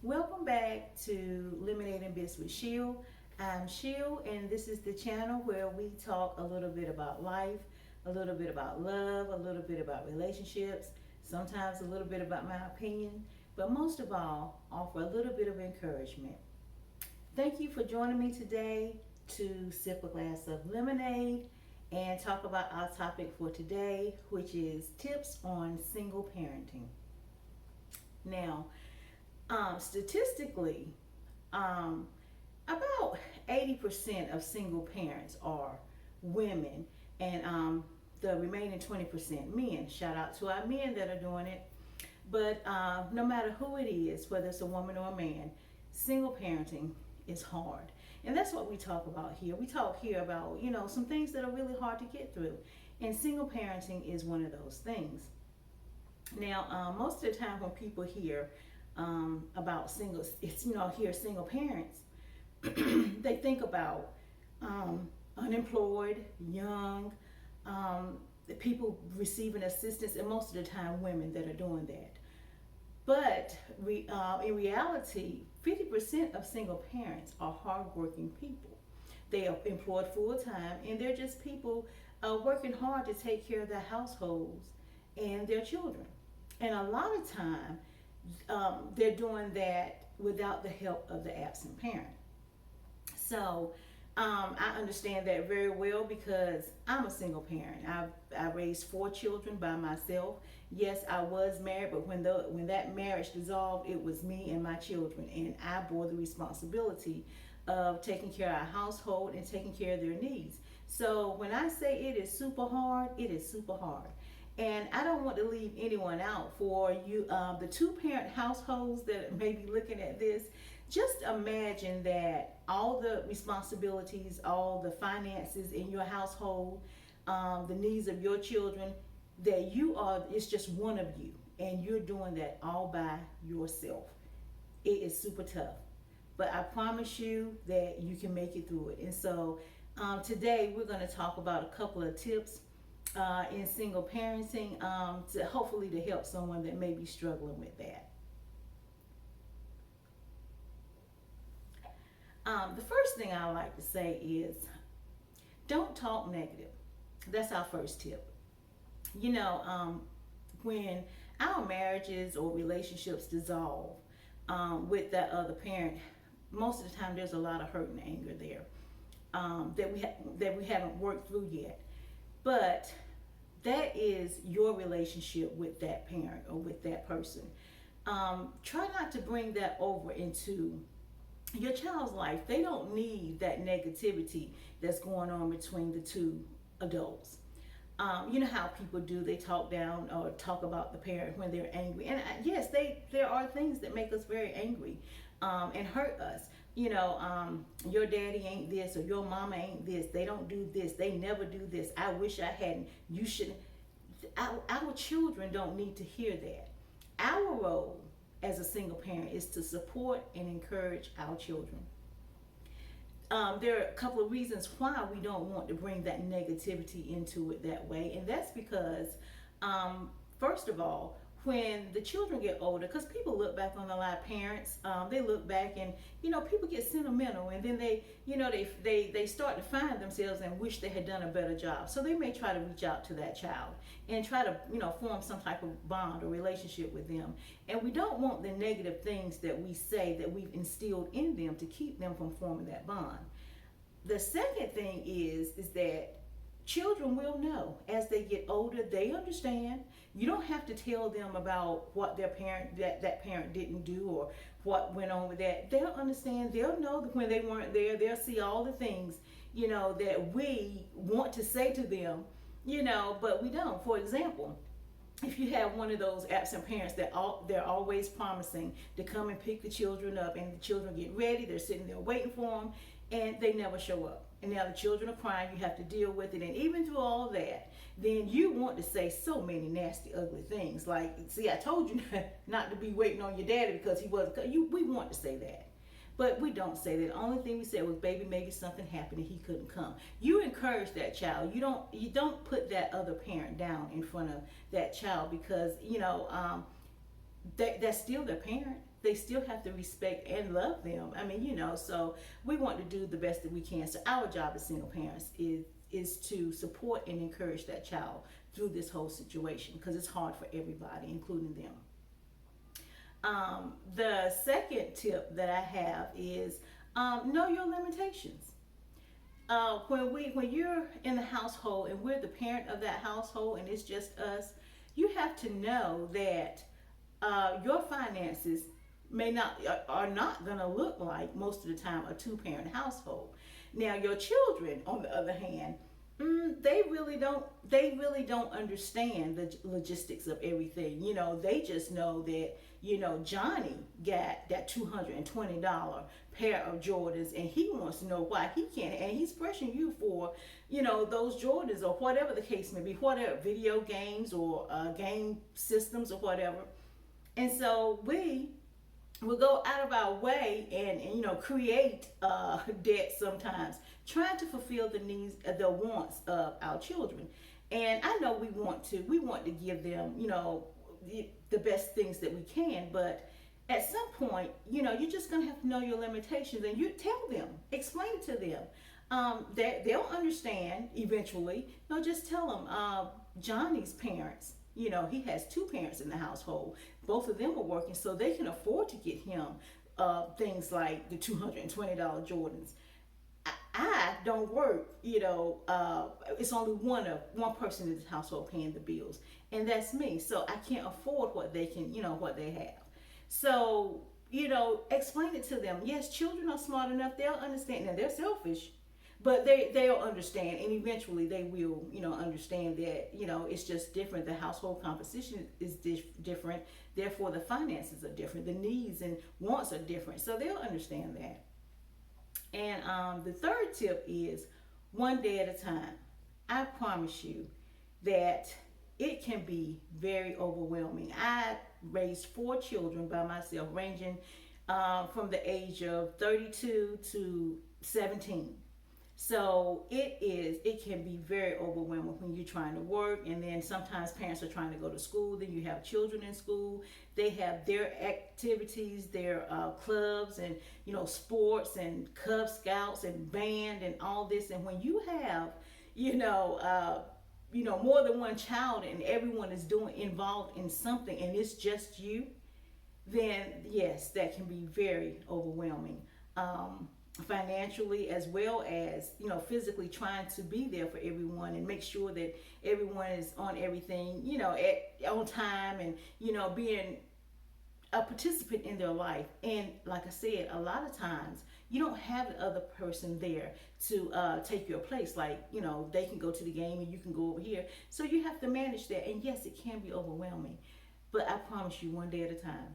Welcome back to Lemonade and Bits with Sheil. I'm Sheil, and this is the channel where we talk a little bit about life, a little bit about love, a little bit about relationships, sometimes a little bit about my opinion, but most of all, offer a little bit of encouragement. Thank you for joining me today to sip a glass of lemonade and talk about our topic for today, which is tips on single parenting. Now, statistically, um, about 80% of single parents are women, and the remaining 20% men. Shout out to our men that are doing it. But no matter who it is, whether it's a woman or a man, single parenting is hard. And that's what we talk about here. We talk here about, some things that are really hard to get through. And single parenting is one of those things. Now, most of the time when people hear about singles, hear single parents, they think about unemployed, young, the people receiving assistance, and most of the time women that are doing that. But in reality, 50% of single parents are hardworking people. They are employed full time, and they're just people working hard to take care of their households and their children. And a lot of time, they're doing that without the help of the absent parent. So I understand that very well because I'm a single parent. I raised 4 children by myself. Yes, I was married, but when that marriage dissolved, it was me and my children, and I bore the responsibility of taking care of our household and taking care of their needs. So when I say it is super hard, it is super hard. And I don't want to leave anyone out. For you, the 2-parent households that may be looking at this, just imagine that all the responsibilities, all the finances in your household, the needs of your children, that it's just one of you, and you're doing that all by yourself. It is super tough. But I promise you that you can make it through it. And so today we're going to talk about a couple of tips in single parenting, to hopefully to help someone that may be struggling with that. The first thing I like to say is don't talk negative. That's our first tip. When our marriages or relationships dissolve with that other parent, most of the time there's a lot of hurt and anger there that we haven't worked through yet. But that is your relationship with that parent or with that person. Try not to bring that over into your child's life. They don't need that negativity that's going on between the two adults. You know how people do, they talk down or talk about the parent when they're angry. And yes, there are things that make us very angry and hurt us. Your daddy ain't this, or your mama ain't this. They don't do this. They never do this. I wish I hadn't. You shouldn't. Our children don't need to hear that. Our role as a single parent is to support and encourage our children. There are a couple of reasons why we don't want to bring that negativity into it that way, and that's because, first of all, when the children get older, because people look back on a lot of parents, they look back and people get sentimental, and then they start to find themselves and wish they had done a better job. So they may try to reach out to that child and try to form some type of bond or relationship with them. And we don't want the negative things that we say that we've instilled in them to keep them from forming that bond. The second thing is that children will know as they get older. They understand. You don't have to tell them about what their parent that parent didn't do or what went on with that. They'll understand. They'll know that when they weren't there. They'll see all the things that we want to say to them, but we don't. For example, if you have one of those absent parents they're always promising to come and pick the children up, and the children get ready, they're sitting there waiting for them, and they never show up. And now the children are crying, you have to deal with it. And even through all that, then you want to say so many nasty, ugly things. Like, see, I told you not to be waiting on your daddy because he wasn't. We want to say that. But we don't say that. The only thing we said was, baby, maybe something happened and he couldn't come. You encourage that child. You don't put that other parent down in front of that child, because that's still their parent. They still have to respect and love them. I mean, so we want to do the best that we can. So our job as single parents is to support and encourage that child through this whole situation, because it's hard for everybody, including them. The second tip that I have is know your limitations. When you're in the household and we're the parent of that household and it's just us, you have to know that your finances are not going to look like most of the time a two-parent household. Now your children, on the other hand, they really don't understand the logistics of everything. They just know that Johnny got that $220 pair of Jordans, and he wants to know why he can't, and he's pressuring you for those Jordans, or whatever the case may be, whatever, video games or game systems or whatever. And so we will go out of our way and create debt sometimes, trying to fulfill the needs, the wants of our children. And I know we want to give them the best things that we can, but at some point, you're just gonna have to know your limitations, and you tell them, explain it to them. They'll understand eventually. Just tell them. Johnny's parents, he has two parents in the household. Both of them are working, so they can afford to get him things like the $220 Jordans. I don't work, it's only one person in this household paying the bills, and that's me. So I can't afford what they can, what they have. So, explain it to them. Yes, children are smart enough, they'll understand. Now they're selfish, but they'll understand, and eventually they will, understand that, it's just different. The household composition is different, therefore the finances are different, the needs and wants are different, so they'll understand that. And the third tip is one day at a time. I promise you that it can be very overwhelming. I raised 4 children by myself, ranging from the age of 32 to 17. So it can be very overwhelming when you're trying to work, and then sometimes parents are trying to go to school. Then you have children in school. They have their activities, their clubs, and sports, and Cub Scouts, and band, and all this. And when you have more than one child, and everyone is involved in something, and it's just you, then yes, that can be very overwhelming. Financially, as well as physically, trying to be there for everyone and make sure that everyone is on everything on time, and being a participant in their life. And like I said, a lot of times you don't have the other person there to take your place. Like they can go to the game and you can go over here, so you have to manage that. And yes, it can be overwhelming, but I promise you, one day at a time,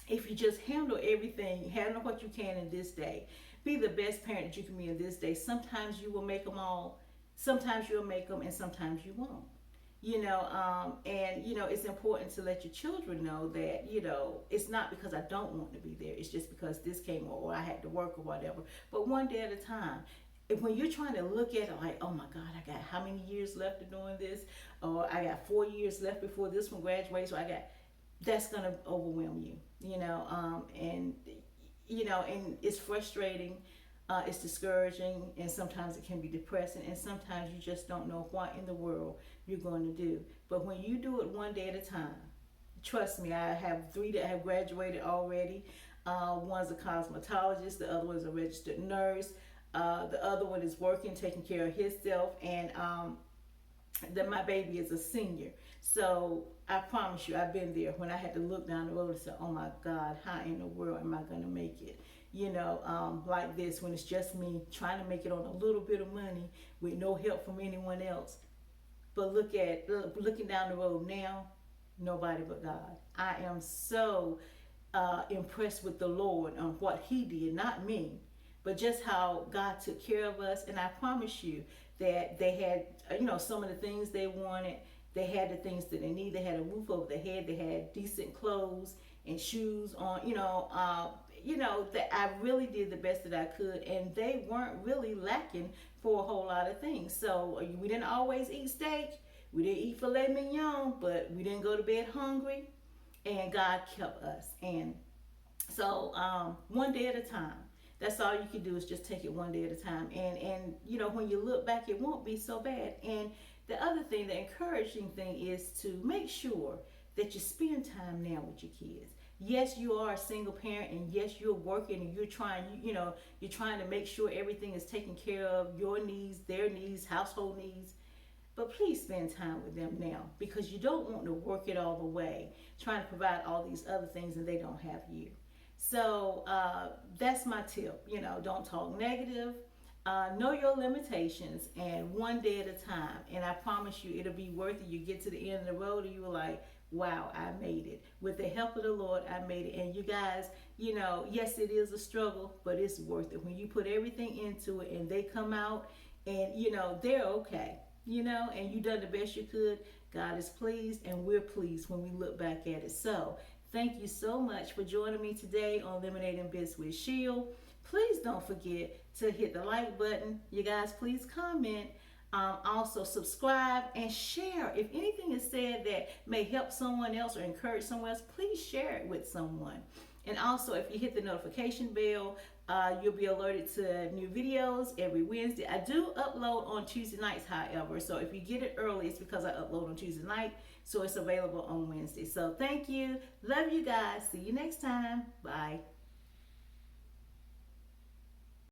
if you just handle everything, handle what you can in this day, be the best parent that you can be in this day. Sometimes you will make them all, sometimes you'll make them, and sometimes you won't. It's important to let your children know that, it's not because I don't want to be there. It's just because this came, or I had to work, or whatever. But one day at a time. And when you're trying to look at it like, oh my God, I got how many years left of doing this? Or I got 4 years left before this one graduates. So that's going to overwhelm you, and it's frustrating, it's discouraging, and sometimes it can be depressing, and sometimes you just don't know what in the world you're going to do. But when you do it one day at a time, trust me, I have 3 that have graduated already. One's a cosmetologist, the other one's a registered nurse, the other one is working, taking care of himself, and my baby is a senior. So I promise you, I've been there when I had to look down the road and say, oh my God, how in the world am I going to make it? Like this, when it's just me trying to make it on a little bit of money with no help from anyone else. But looking down the road now, nobody but God. I am so impressed with the Lord on what He did, not me, but just how God took care of us. And I promise you that they had, some of the things they wanted. They had the things that they need. They had a roof over their head. They had decent clothes and shoes on. That I really did the best that I could, and they weren't really lacking for a whole lot of things. So we didn't always eat steak. We didn't eat filet mignon, but we didn't go to bed hungry. and God kept us. And so one day at a time. That's all you can do is just take it one day at a time. And you know, when you look back, it won't be so bad. And the other thing, the encouraging thing, is to make sure that you spend time now with your kids. Yes, you are a single parent, and yes, you're working, and you're trying, you know, you're trying to make sure everything is taken care of, your needs, their needs, household needs. But please spend time with them now, because you don't want to work it all the way, trying to provide all these other things and they don't have you. So that's my tip. You know, don't talk negative. Know your limitations, and one day at a time. And I promise you, it'll be worth it. You get to the end of the road and you were like, wow, I made it. With the help of the Lord, I made it. And you guys, you know, yes, it is a struggle, but it's worth it. When you put everything into it and they come out and, you know, they're okay, you know, and you done the best you could, God is pleased, and we're pleased when we look back at it. So thank you so much for joining me today on Lemonade and Bits with Sheil. Please don't forget to hit the like button. You guys, please comment. Also subscribe and share. If anything is said that may help someone else or encourage someone else, please share it with someone. And also, if you hit the notification bell, you'll be alerted to new videos every Wednesday. I do upload on Tuesday nights, however, so if you get it early, it's because I upload on Tuesday night, so it's available on Wednesday. So thank you. Love you guys. See you next time. Bye.